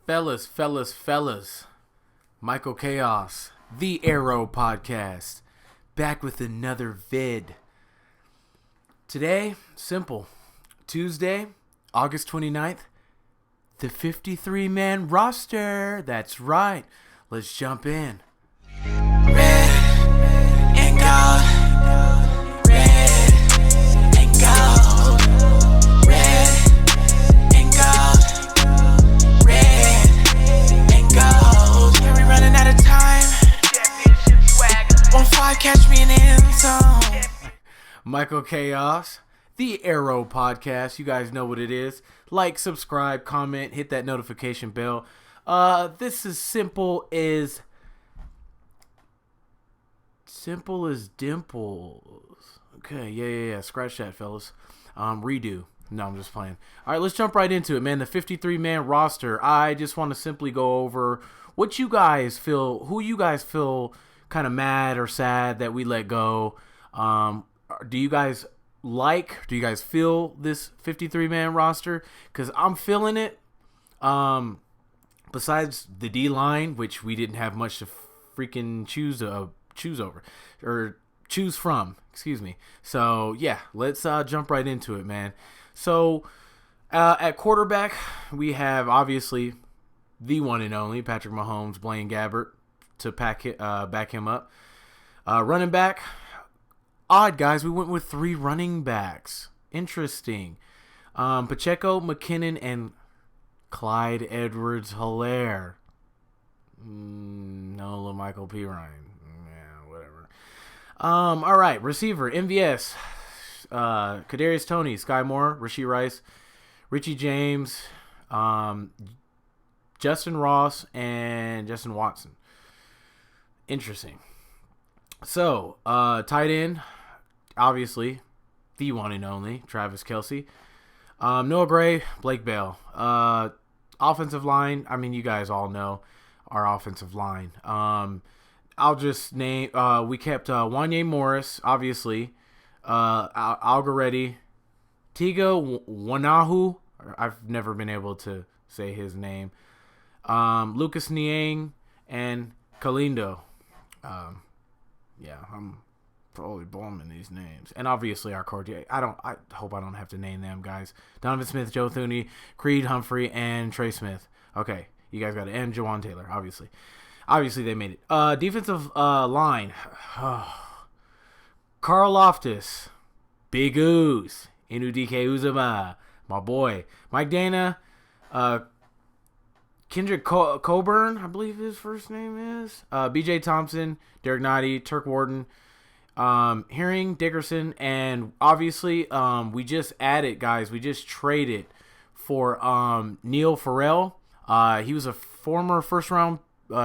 Fellas, Michael Chaos, the Arrow Podcast, back with another vid. Today, simple, Tuesday, August 29th, the 53-man roster. That's right, let's jump in. Red and gold, red and gold, red and gold, red and gold. Yeah, we running out of time. Championship swagger. 1-5, catch me in the end zone. Michael Chaos, the Arrow Podcast. You guys know what it is. Like, subscribe, comment, hit that notification bell. This is simple as dimples. Okay, yeah. Scratch that, fellas. Redo. No, I'm just playing. All right, let's jump right into it, man. The 53-man roster. I just want to simply go over what you guys feel, who you guys feel kind of mad or sad that we let go. Do you guys feel this 53-man roster? Because I'm feeling it. Besides the D-line, which we didn't have much to freaking choose from, excuse me. So yeah, let's jump right into it, man. So at quarterback, we have obviously the one and only Patrick Mahomes, Blaine Gabbert to back him up. Running back, odd guys, we went with 3 running backs. Interesting. Pacheco, McKinnon, and Clyde Edwards-Helaire. No, Michael P. Ryan. Yeah, whatever. All right, receiver, MVS. Kadarius Toney, Sky Moore, Rashee Rice, Richie James, Justin Ross, and Justin Watson. Interesting. So, tight end, obviously, the one and only Travis Kelce. Noah Gray, Blake Bell. Offensive line, I mean, you guys all know our offensive line. I'll just name, we kept Wanya Morris, obviously, Algoretti, Tigo Wanahu, I've never been able to say his name, Lucas Niang, and Kalindo. Yeah, I'm probably bombing these names. And obviously our Cordier. I hope I don't have to name them, guys. Donovan Smith, Joe Thuney, Creed Humphrey, and Trey Smith. Okay, you guys got it. And Jawan Taylor, obviously. Obviously they made it. Defensive line. Carl Loftus, Big Ooze, Inudike Uzama, my boy. Mike Dana, Kendrick Coburn, I believe his first name is. BJ Thompson, Derek Nottie, Turk Warden, Herring, Dickerson, and obviously we just added, guys, we just traded for Neil Farrell. He was a former first-round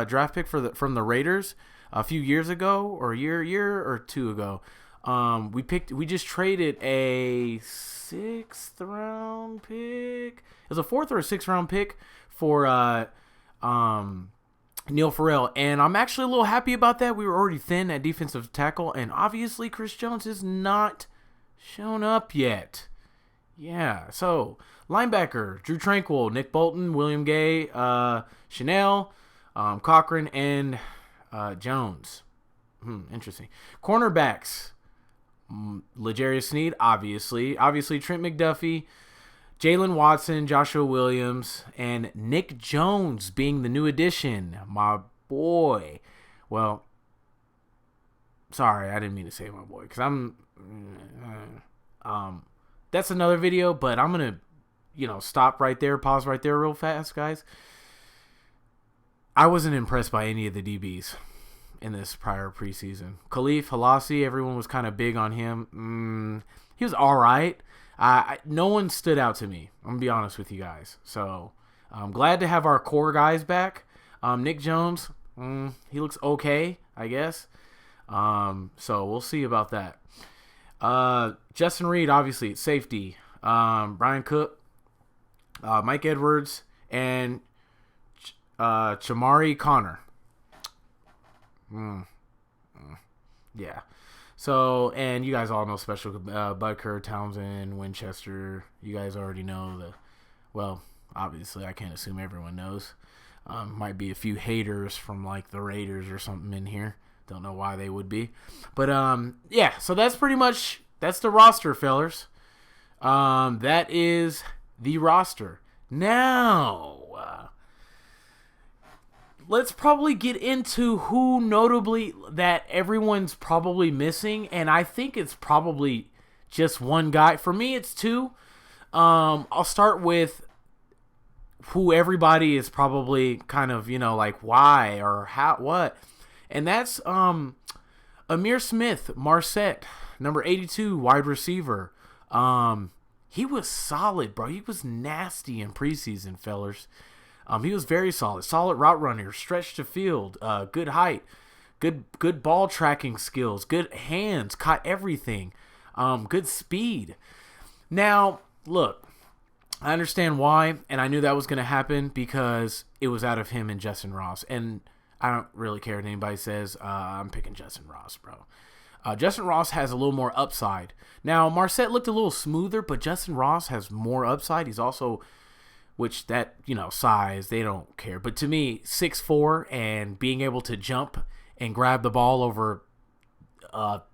draft pick from the Raiders a few years ago, or a year or two ago. We just traded a 6th-round pick. It was a 4th or a 6th-round pick for Neil Farrell, and I'm actually a little happy about that. We were already thin at defensive tackle, and obviously Chris Jones has not shown up yet. Yeah, so linebacker, Drew Tranquill, Nick Bolton, William Gay, Chanel, Cochran, and Jones. Interesting. Cornerbacks, L'Jarius Sneed, obviously Trent McDuffie, Jalen Watson, Joshua Williams, and Nick Jones being the new addition. My boy. Well, sorry, I didn't mean to say my boy, because that's another video, but I'm going to, stop right there, pause right there real fast, guys. I wasn't impressed by any of the DBs in this prior preseason. Khalif Halasi, everyone was kind of big on him. He was all right. No one stood out to me. I'm going to be honest with you guys. So I'm glad to have our core guys back. Nick Jones, he looks okay, I guess. So we'll see about that. Justin Reed, obviously, safety. Brian Cook, Mike Edwards, and Chamari Connor. Yeah. So, and you guys all know Special Butker, Townsend, Winchester. You guys already know obviously I can't assume everyone knows. Might be a few haters from like the Raiders or something in here. Don't know why they would be. But yeah, so that's the roster, fellers. That is the roster. Now, let's probably get into who notably that everyone's probably missing, and I think it's probably just one guy. For me, it's two. I'll start with who everybody is probably kind of, like why or how, what. And that's Amir Smith, Marset, number 82, wide receiver. He was solid, bro. He was nasty in preseason, fellers. He was very solid. Solid route runner, stretch to field, good height, good ball tracking skills, good hands, caught everything, good speed. Now, look, I understand why, and I knew that was going to happen because it was out of him and Justin Ross. And I don't really care what anybody says. I'm picking Justin Ross, bro. Justin Ross has a little more upside. Now, Marset looked a little smoother, but Justin Ross has more upside. He's also, which that, size, they don't care. But to me, 6'4", and being able to jump and grab the ball over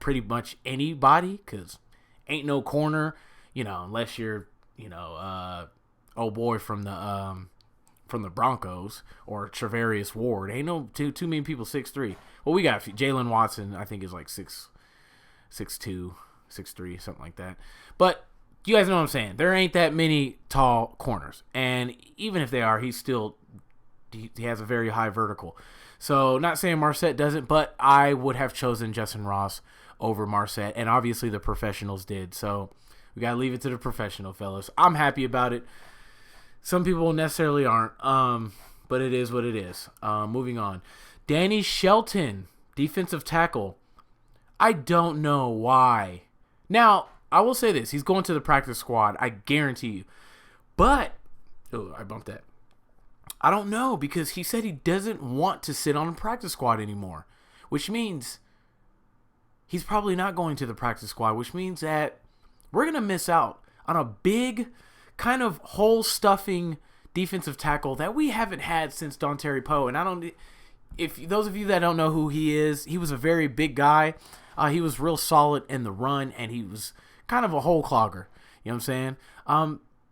pretty much anybody, because ain't no corner, unless you're, old boy from the Broncos or Travarius Ward. Ain't no too many people 6'3". Well, we got Jalen Watson, I think is like 6'2", 6'3", something like that. But you guys know what I'm saying. There ain't that many tall corners. And even if they are, he has a very high vertical. So not saying Marset doesn't, but I would have chosen Justin Ross over Marset. And obviously the professionals did. So we got to leave it to the professional fellas. I'm happy about it. Some people necessarily aren't, but it is what it is. Moving on. Danny Shelton, defensive tackle. I don't know why. Now, I will say this. He's going to the practice squad. I guarantee you. But, I bumped that. I don't know because he said he doesn't want to sit on a practice squad anymore, which means he's probably not going to the practice squad, which means that we're going to miss out on a big kind of hole-stuffing defensive tackle that we haven't had since Dontari Poe. And if those of you that don't know who he is, he was a very big guy. He was real solid in the run, and he was kind of a hole clogger. You know what I'm saying?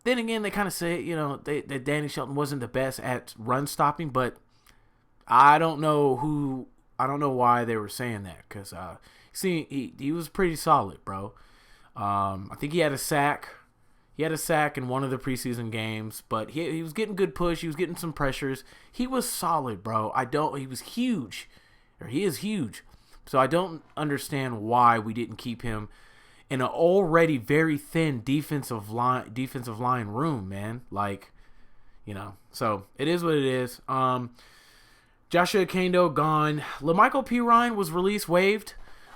Then again, they kind of say, that Danny Shelton wasn't the best at run stopping, but I don't know why they were saying that, because he was pretty solid, bro. I think he had a sack. He had a sack in one of the preseason games, but he was getting good push. He was getting some pressures. He was solid, bro. He was huge. Or he is huge. So I don't understand why we didn't keep him in an already very thin defensive line room, man. So it is what it is. Joshua Kendo gone. LaMichael Pirine was released, waived.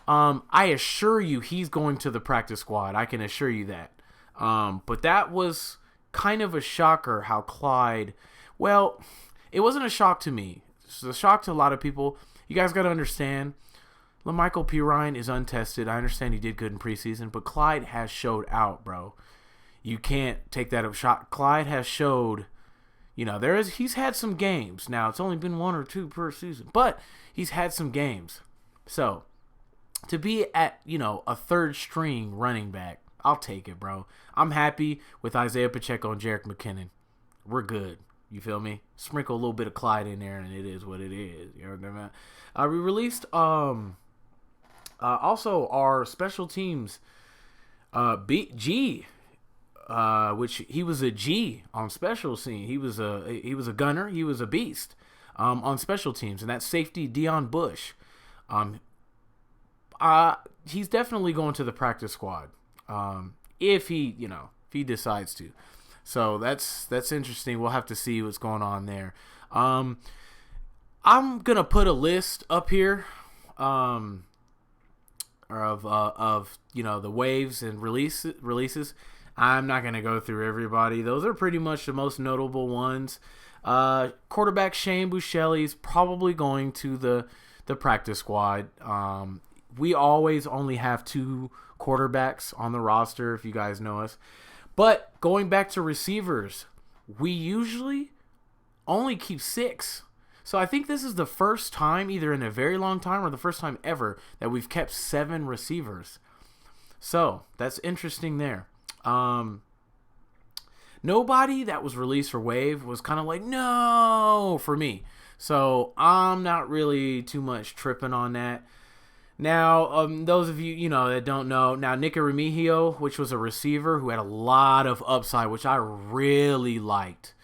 I assure you he's going to the practice squad. I can assure you that. But that was kind of a shocker how Clyde, well, it wasn't a shock to me. It's a shock to a lot of people. You guys got to understand, LaMichael Pirine is untested. I understand he did good in preseason, but Clyde has showed out, bro. You can't take that up shot. Clyde has showed, he's had some games. Now, it's only been 1 or 2 per season, but he's had some games. So, to be at, a third string running back, I'll take it, bro. I'm happy with Isaiah Pacheco and Jerick McKinnon. We're good. You feel me? Sprinkle a little bit of Clyde in there, and it is what it is. You know what I mean? We released also our special teams G, which he was a G on special teams. He was a gunner. He was a beast on special teams, and that's safety Dion Bush. He's definitely going to the practice squad. If he decides to. So that's interesting. We'll have to see what's going on there. I'm gonna put a list up here of the waves and releases. I'm not gonna go through everybody. Those are pretty much the most notable ones. Quarterback Shane Buechele is probably going to the practice squad. We always only have 2 quarterbacks on the roster, if you guys know us. But going back to receivers, we usually only keep 6. So I think this is the first time, either in a very long time or the first time ever, that we've kept 7 receivers. So that's interesting there. Nobody that was released for waive was kind of like, no, for me. So I'm not really too much tripping on that. Now, those of you, that don't know, now Nick Remigio, which was a receiver who had a lot of upside, which I really liked.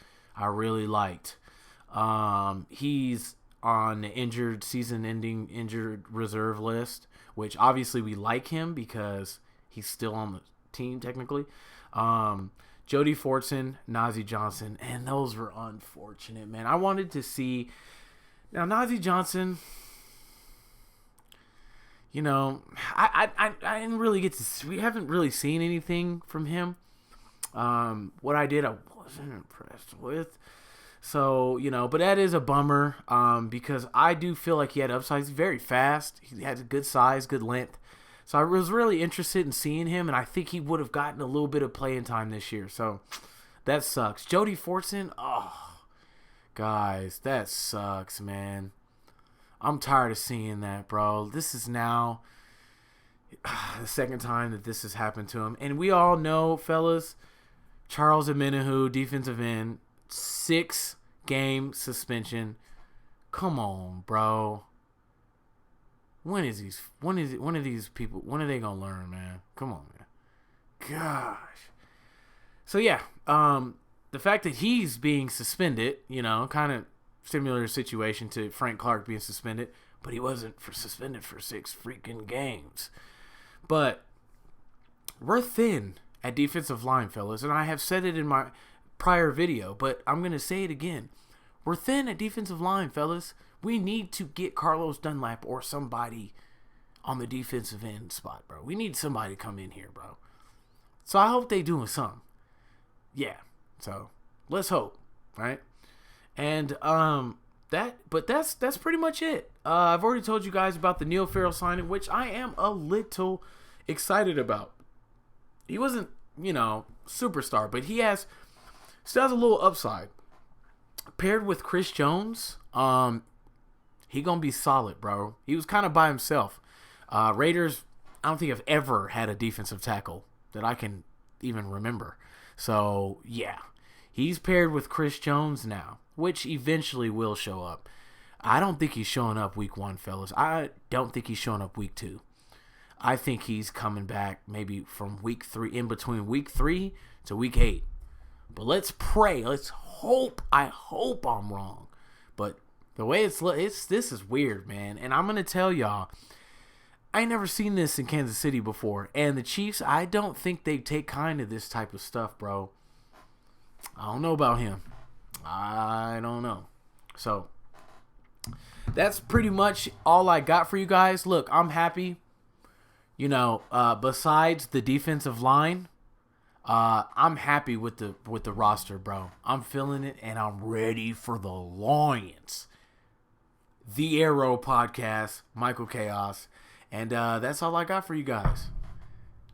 He's on the season-ending injured reserve list, which obviously we like him because he's still on the team technically. Jody Fortson, Najee Johnson, and those were unfortunate, man. I wanted to see. Now, Najee Johnson, I didn't really get to. We haven't really seen anything from him. What I did, I wasn't impressed with. So, but that is a bummer because I do feel like he had upside. He's very fast. He has a good size, good length. So I was really interested in seeing him, and I think he would have gotten a little bit of playing time this year. So that sucks. Jody Fortson, guys, that sucks, man. I'm tired of seeing that, bro. This is now the second time that this has happened to him. And we all know, fellas, Charles Omenihu, defensive end, 6-game suspension. Come on, bro. When are these people, when are they gonna learn, man? Come on, man. Gosh. So yeah, the fact that he's being suspended, kind of similar situation to Frank Clark being suspended, but he wasn't suspended for 6 freaking games. But we're thin at defensive line, fellas, and I have said it in my prior video, but I'm gonna say it again. We're thin at defensive line, fellas. We need to get Carlos Dunlap or somebody on the defensive end spot, bro. We need somebody to come in here, bro. So I hope they doing something. Yeah. So let's hope, right? And that's pretty much it. I've already told you guys about the Neil Farrell signing, which I am a little excited about. He wasn't, superstar, but he still has a little upside. Paired with Chris Jones, he gonna be solid, bro. He was kind of by himself. Raiders, I don't think I've ever had a defensive tackle that I can even remember. So, yeah. He's paired with Chris Jones now, which eventually will show up. I don't think he's showing up week 1, fellas. I don't think he's showing up week 2. I think he's coming back maybe from week 3, in between week 3 to week 8. But let's pray. Let's hope. I hope I'm wrong. But the way this is weird, man. And I'm going to tell y'all, I ain't never seen this in Kansas City before. And the Chiefs, I don't think they take kind to this type of stuff, bro. I don't know about him. I don't know. So, that's pretty much all I got for you guys. Look, I'm happy. Besides the defensive line, I'm happy with the roster, bro. I'm feeling it, and I'm ready for the Lions. The Arrow Podcast, Michael Chaos. And that's all I got for you guys.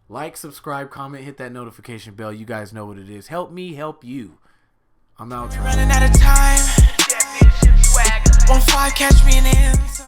Like, subscribe, comment, hit that notification bell. You guys know what it is. Help me help you. I'm out. Running out of time. Won't fly catch me in the end.